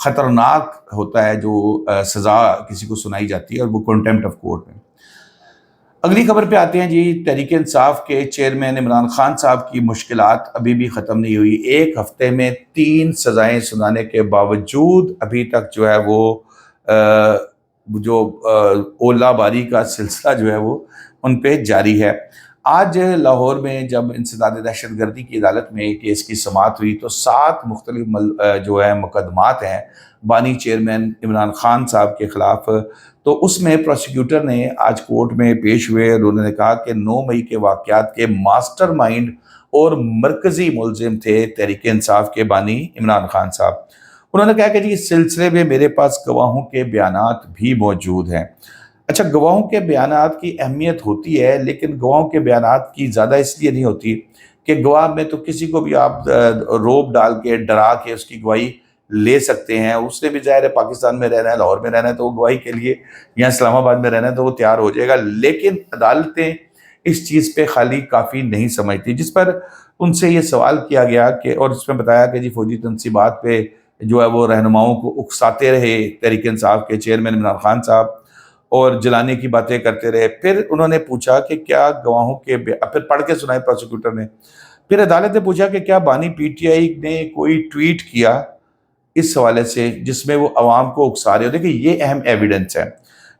خطرناک ہوتا ہے جو سزا کسی کو سنائی جاتی ہے، اور وہ کنٹیمپٹ آف کورٹ میں۔ اگلی خبر پہ آتے ہیں جی۔ تحریک انصاف کے چیئرمین عمران خان صاحب کی مشکلات ابھی بھی ختم نہیں ہوئی۔ ایک ہفتے میں 3 سزائیں سنانے کے باوجود ابھی تک جو ہے وہ جو اولا باری کا سلسلہ جو ہے وہ ان پہ جاری ہے۔ آج لاہور میں جب انسداد دہشت گردی کی عدالت میں کیس کی سماعت ہوئی تو 7 مختلف جو ہے مقدمات ہیں بانی چیئرمین عمران خان صاحب کے خلاف۔ تو اس میں پروسیکیوٹر نے آج کورٹ میں پیش ہوئے اور انہوں نے کہا کہ 9 مئی کے واقعات کے ماسٹر مائنڈ اور مرکزی ملزم تھے تحریک انصاف کے بانی عمران خان صاحب۔ انہوں نے کہا کہ جی اس سلسلے میں میرے پاس گواہوں کے بیانات بھی موجود ہیں۔ اچھا، گواہوں کے بیانات کی اہمیت ہوتی ہے، لیکن گواہوں کے بیانات کی زیادہ اس لیے نہیں ہوتی کہ گواہ میں تو کسی کو بھی آپ روب ڈال کے ڈرا کے اس کی گواہی لے سکتے ہیں۔ اس نے بھی ظاہر ہے پاکستان میں رہنا ہے، لاہور میں رہنا ہے، تو وہ گواہی کے لیے یا اسلام آباد میں رہنا ہے تو وہ تیار ہو جائے گا، لیکن عدالتیں اس چیز پہ خالی کافی نہیں سمجھتی، جس پر ان سے یہ سوال کیا گیا کہ، اور اس میں بتایا کہ جی فوجی تنصیبات پہ جو ہے وہ رہنماؤں کو اکساتے رہے تحریک انصاف کے چیئرمین عمران خان صاحب اور جلانے کی باتیں کرتے رہے۔ پھر انہوں نے پوچھا کہ کیا گواہوں کے پھر پڑھ کے سنائے پروسیکیوٹر نے۔ پھر عدالت نے پوچھا کہ کیا بانی پی ٹی آئی نے کوئی ٹویٹ کیا اس حوالے سے جس میں وہ عوام کو اکسا رہے ہو۔ دیکھیں یہ اہم ایویڈنس ہے،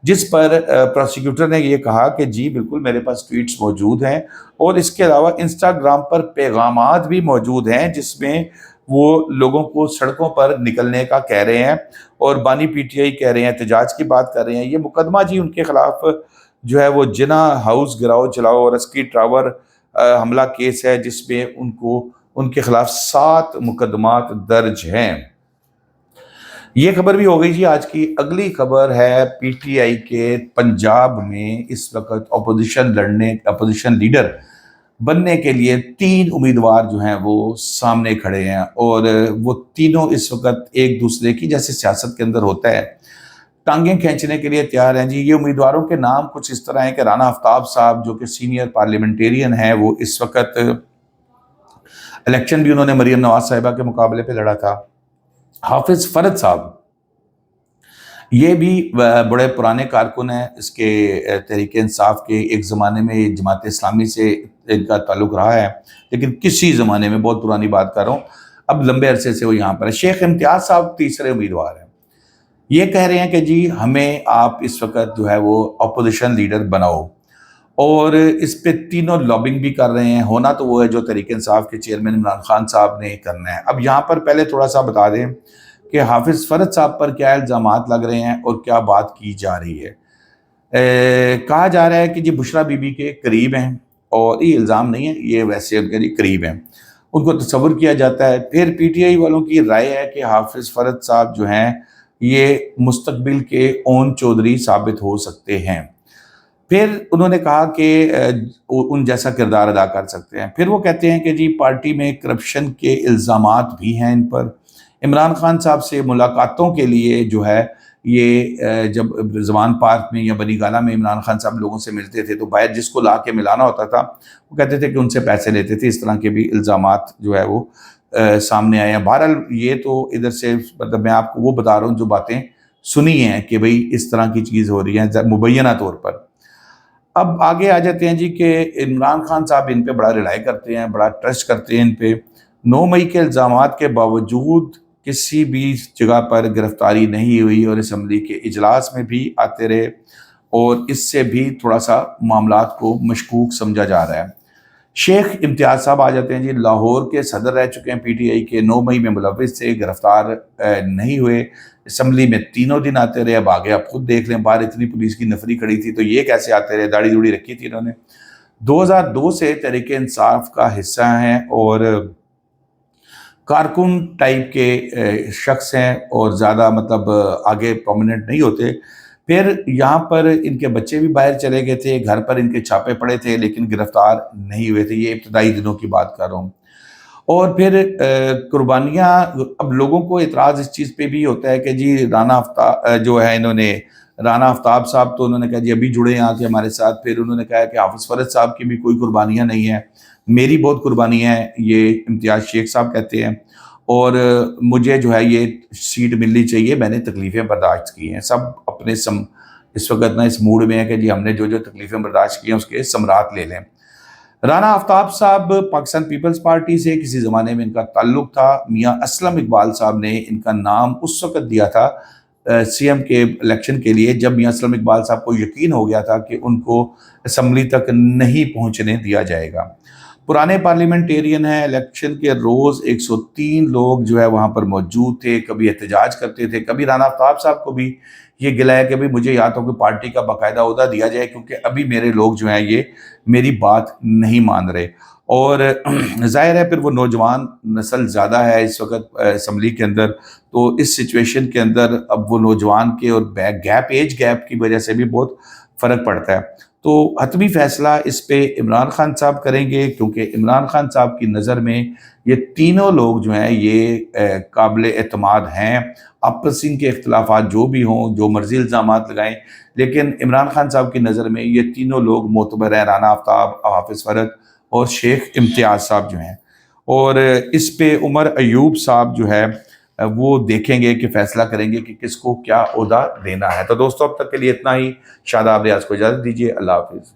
جس پر پروسیکیوٹر نے یہ کہا کہ جی بالکل میرے پاس ٹویٹس موجود ہیں، اور اس کے علاوہ انسٹاگرام پر پیغامات بھی موجود ہیں جس میں وہ لوگوں کو سڑکوں پر نکلنے کا کہہ رہے ہیں، اور بانی پی ٹی آئی کہہ رہے ہیں، احتجاج کی بات کر رہے ہیں۔ یہ مقدمہ جی ان کے خلاف جو ہے وہ جنا ہاؤس گراؤ جلاؤ اور اسکی ٹاور حملہ کیس ہے، جس میں ان کے خلاف 7 مقدمات درج ہیں۔ یہ خبر بھی ہو گئی جی آج کی۔ اگلی خبر ہے پی ٹی آئی کے پنجاب میں اس وقت اپوزیشن لیڈر بننے کے لیے 3 امیدوار جو ہیں وہ سامنے کھڑے ہیں، اور وہ تینوں اس وقت ایک دوسرے کی، جیسے سیاست کے اندر ہوتا ہے، ٹانگیں کھینچنے کے لیے تیار ہیں جی۔ یہ امیدواروں کے نام کچھ اس طرح ہیں کہ رانا آفتاب صاحب جو کہ سینئر پارلیمنٹیرین ہیں، وہ اس وقت الیکشن بھی انہوں نے مریم نواز صاحبہ کے مقابلے پہ لڑا تھا۔ حافظ فرد صاحب یہ بھی بڑے پرانے کارکن ہیں اس کے تحریک انصاف کے، ایک زمانے میں جماعت اسلامی سے ان کا تعلق رہا ہے، لیکن کسی زمانے میں، بہت پرانی بات کر رہا ہوں، اب لمبے عرصے سے وہ یہاں پر ہے۔ شیخ امتیاز صاحب تیسرے امیدوار ہیں۔ یہ کہہ رہے ہیں کہ جی ہمیں آپ اس وقت جو ہے وہ اپوزیشن لیڈر بناؤ، اور اس پہ تینوں لابنگ بھی کر رہے ہیں۔ ہونا تو وہ ہے جو تحریک انصاف کے چیئرمین عمران خان صاحب نے کرنا ہے۔ اب یہاں پر پہلے تھوڑا سا بتا دیں کہ حافظ فرد صاحب پر کیا الزامات لگ رہے ہیں اور کیا بات کی جا رہی ہے۔ کہا جا رہا ہے کہ جی بشرا بی بی کے قریب ہیں، اور یہ الزام نہیں ہے، یہ ویسے ان کے لیے قریب ہیں، ان کو تصور کیا جاتا ہے۔ پھر پی ٹی آئی والوں کی رائے ہے کہ حافظ فرد صاحب جو ہیں یہ مستقبل کے اون چودھری ثابت ہو سکتے ہیں۔ پھر انہوں نے کہا کہ ان جیسا کردار ادا کر سکتے ہیں۔ پھر وہ کہتے ہیں کہ جی پارٹی میں کرپشن کے الزامات بھی ہیں ان پر۔ عمران خان صاحب سے ملاقاتوں کے لیے جو ہے یہ جب زمان پارک میں یا بنی گالہ میں عمران خان صاحب لوگوں سے ملتے تھے تو باہر جس کو لا کے ملانا ہوتا تھا وہ کہتے تھے کہ ان سے پیسے لیتے تھے۔ اس طرح کے بھی الزامات جو ہے وہ سامنے آئے ہیں۔ بہرحال یہ تو ادھر سے مطلب میں آپ کو وہ بتا رہا ہوں جو باتیں سنی ہیں کہ بھئی اس طرح کی چیز ہو رہی ہے مبینہ طور پر۔ اب آگے آ جاتے ہیں جی کہ عمران خان صاحب ان پہ بڑا ریلائی کرتے ہیں، بڑا ٹرسٹ کرتے ہیں ان پہ۔ 9 مئی کے الزامات کے باوجود کسی بھی جگہ پر گرفتاری نہیں ہوئی، اور اسمبلی کے اجلاس میں بھی آتے رہے، اور اس سے بھی تھوڑا سا معاملات کو مشکوک سمجھا جا رہا ہے۔ شیخ امتیاز صاحب آ جاتے ہیں جی، لاہور کے صدر رہ چکے ہیں پی ٹی آئی کے، 9 مئی میں ملوث سے گرفتار نہیں ہوئے، اسمبلی میں تینوں دن آتے رہے۔ اب آگے آپ خود دیکھ لیں، باہر اتنی پولیس کی نفری کھڑی تھی تو یہ کیسے آتے رہے، داڑھی دوڑی رکھی تھی انہوں نے۔ 2002 سے تحریک انصاف کا حصہ ہیں اور کارکن ٹائپ کے شخص ہیں، اور زیادہ مطلب آگے پرومیننٹ نہیں ہوتے۔ پھر یہاں پر ان کے بچے بھی باہر چلے گئے تھے، گھر پر ان کے چھاپے پڑے تھے لیکن گرفتار نہیں ہوئے تھے۔ یہ ابتدائی دنوں کی بات کر رہا ہوں۔ اور پھر قربانیاں، اب لوگوں کو اعتراض اس چیز پہ بھی ہوتا ہے کہ جی رانا آفتاب جو ہے، انہوں نے رانا آفتاب صاحب تو انہوں نے کہا جی ابھی جڑے ہیں آ کے ہمارے ساتھ۔ پھر انہوں نے کہا کہ حافظ فرد صاحب کی بھی کوئی قربانیاں نہیں ہیں، میری بہت قربانیاں ہیں، یہ امتیاز شیخ صاحب کہتے ہیں۔ اور مجھے جو ہے یہ سیٹ ملنی چاہیے، میں نے تکلیفیں برداشت کی ہیں، سب اپنے اس وقت نا اس موڈ میں ہے کہ جی ہم نے جو تکلیفیں برداشت کی ہیں اس کے ثمرات لے لیں۔ رانا آفتاب صاحب پاکستان پیپلز پارٹی سے کسی زمانے میں ان کا تعلق تھا، میاں اسلم اقبال صاحب نے ان کا نام اس وقت دیا تھا سی ایم کے الیکشن کے لیے جب میاں اسلم اقبال صاحب کو یقین ہو گیا تھا کہ ان کو اسمبلی تک نہیں پہنچنے دیا جائے گا۔ پرانے پارلیمنٹیرین ہیں، الیکشن کے روز 103 لوگ جو ہے وہاں پر موجود تھے، کبھی احتجاج کرتے تھے، کبھی رانا آفتاب صاحب کو بھی یہ گلہ ہے کہ بھی مجھے یا تو کہ پارٹی کا باقاعدہ عہدہ دیا جائے کیونکہ ابھی میرے لوگ جو ہیں یہ میری بات نہیں مان رہے، اور ظاہر ہے پھر وہ نوجوان نسل زیادہ ہے اس وقت اسمبلی کے اندر، تو اس سچویشن کے اندر اب وہ نوجوان کے اور ایج گیپ کی وجہ سے بھی بہت فرق پڑتا ہے۔ تو حتمی فیصلہ اس پہ عمران خان صاحب کریں گے کیونکہ عمران خان صاحب کی نظر میں یہ تینوں لوگ جو ہیں یہ قابل اعتماد ہیں، آپس ان کے اختلافات جو بھی ہوں، جو مرضی الزامات لگائیں، لیکن عمران خان صاحب کی نظر میں یہ تینوں لوگ معتبر ہیں، رانا آفتاب، حافظ فرد اور شیخ امتیاز صاحب جو ہیں، اور اس پہ عمر ایوب صاحب جو ہے وہ دیکھیں گے کہ فیصلہ کریں گے کہ کس کو کیا عہدہ دینا ہے۔ تو دوستو اب تک کے لیے اتنا ہی، شاداب ریاض کو اجازت دیجیے، اللہ حافظ۔